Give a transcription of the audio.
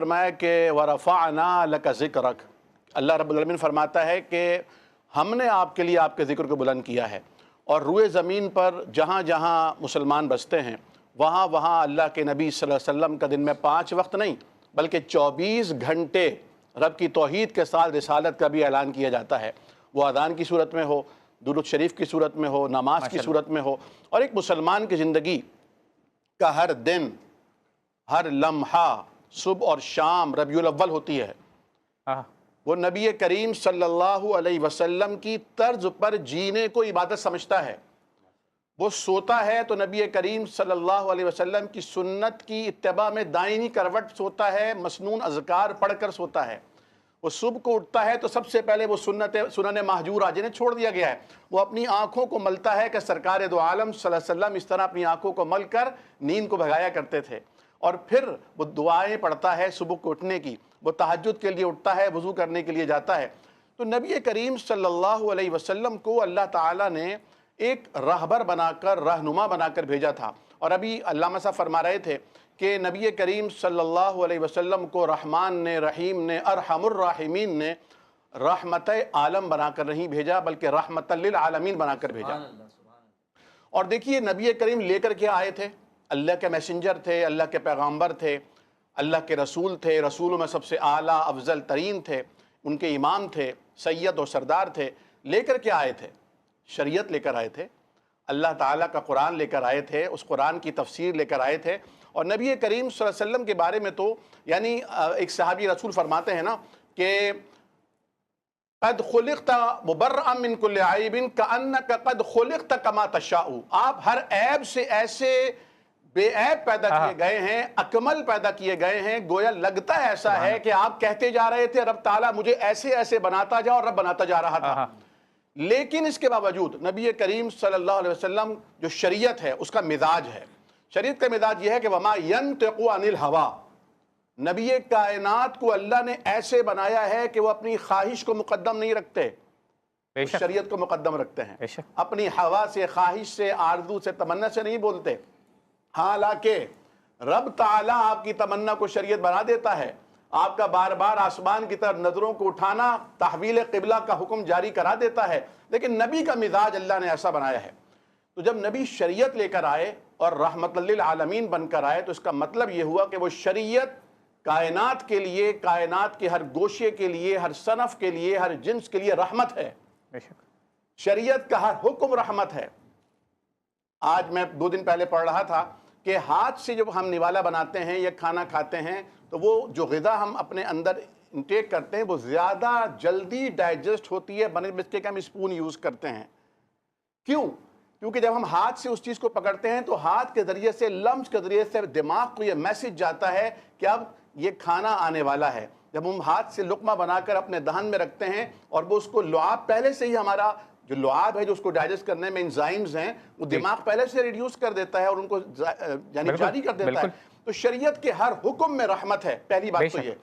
फरमाया कि वरफ़अना लका ज़िक्रक, अल्लाह रब्बुल आलमीन फरमाता है कि हमने आपके लिए आपके ज़िक्र को बुलंद किया है। और रूए ज़मीन पर जहाँ जहाँ मुसलमान बसते हैं वहाँ वहाँ अल्लाह के नबी सल्लल्लाहु अलैहि वसल्लम का दिन में 5 वक्त नहीं बल्कि 24 घंटे रब की तौहीद के साथ रिसालत का भी ऐलान किया जाता है। वो अज़ान की सूरत में हो, दुरूद शरीफ की सूरत में हो, नमाज की सूरत में हो। और एक मुसलमान की ज़िंदगी का हर दिन, हर लम्हा, सुबह और शाम रबीउल अव्वल होती है। वो नबी करीम सल्लल्लाहु अलैहि वसल्लम की तर्ज पर जीने को इबादत समझता है। वो सोता है तो नबी करीम सल्लल्लाहु अलैहि वसल्लम की सुन्नत की इत्तिबा में दाहिनी करवट सोता है, मसनून अज़कार पढ़कर सोता है। वो सुबह को उठता है तो सबसे पहले वो सुनन महजूरा जिन्हें छोड़ दिया गया है वो अपनी आँखों को मलता है कि सरकार दो आलम सल्लल्लाहु अलैहि वसल्लम इस तरह अपनी आँखों को मल कर नींद को भगाया करते थे। और फिर वो दुआएं पढ़ता है सुबह को उठने की, वो तहज्जुद के लिए उठता है, वज़ू करने के लिए जाता है। तो नबी करीम सल्लल्लाहु अलैहि वसल्लम को अल्लाह ताला ने एक रहबर बनाकर, रहनुमा बनाकर भेजा था। और अभी अल्लामा साहब फरमा रहे थे कि नबी करीम सल्लल्लाहु अलैहि वसल्लम को रहमान ने, रहीम ने, अरहमुर राहिमीन ने रहमत आलम बनाकर नहीं भेजा बल्कि रहमतल लिल आलमीन बनाकर भेजा। और देखिए नबी करीम लेकर के आए थे, अल्लाह के मैसेंजर थे, अल्लाह के पैगम्बर थे, अल्लाह के रसूल थे, रसूलों में सबसे आला अफजल तरीन थे, उनके इमाम थे, सैयद और सरदार थे। लेकर के आए थे, शरीयत लेकर आए थे, अल्लाह ताला का कुरान लेकर आए थे, उस कुरान की तफसीर लेकर आए थे। और नबी करीम सल्लल्लाहु अलैहि वसल्लम के बारे में तो यानी एक सहाबी रसूल फरमाते हैं ना कि क़द खुलिक़्ता मुबर्रअम मिन कुल्लि ऐबिन कअन्नका क़द खुलिक़्ता कमा तशाउ, आप हर ऐब से ऐसे बेऐब पैदा किए गए हैं, अकमल पैदा किए गए हैं, गोया लगता ऐसा है कि आप कहते जा रहे थे रब ताला मुझे ऐसे ऐसे बनाता जा, और रब बनाता जा रहा था। लेकिन इसके बावजूद नबी करीम सल्लल्लाहु अलैहि वसल्लम जो शरीयत है उसका मिजाज है, शरीयत का मिजाज यह है कि वमा यंतिक़ु अनिल हवा, नबी कायनात को अल्लाह ने ऐसे बनाया है कि वो अपनी ख्वाहिश को मुकद्दम नहीं रखते, शरीयत को मुकद्दम रखते हैं। अपनी हवा से, ख्वाहिश से, आरज़ू से, तमन्ना से नहीं बोलते। हालांकि रब ताला आपकी तमन्ना को शरीयत बना देता है, आपका बार बार आसमान की तरफ नजरों को उठाना तहवील क़िबला का हुक्म जारी करा देता है, लेकिन नबी का मिजाज अल्लाह ने ऐसा बनाया है। तो जब नबी शरीयत लेकर आए और रहमतल लिल आलमीन बनकर आए तो इसका मतलब ये हुआ कि वो शरीयत कायनात के लिए, कायनात के हर गोशे के लिए, हर सनफ के लिए, हर जिन्स के लिए रहमत है। शरीयत का हर हुक्म रहमत है। आज मैं 2 दिन पहले पढ़ रहा था कि हाथ से जब हम निवाला बनाते हैं या खाना खाते हैं तो वो जो ग़िज़ा हम अपने अंदर इंटेक करते हैं वो ज़्यादा जल्दी डाइजेस्ट होती है बनस्बत के हम स्पून यूज़ करते हैं। क्यों? क्योंकि जब हम हाथ से उस चीज़ को पकड़ते हैं तो हाथ के ज़रिए से, लम्स के ज़रिए से दिमाग को ये मैसेज जाता है कि अब ये खाना आने वाला है। जब हम हाथ से लुक़मा बनाकर अपने दहन में रखते हैं और वो उसको लुआब पहले से ही, हमारा जो लुआब है जो उसको डाइजेस्ट करने में एंजाइम्स हैं वो दिमाग पहले से रिड्यूस कर देता है और उनको यानी जारी कर देता है। तो शरीयत के हर हुक्म में रहमत है, पहली बात तो ये।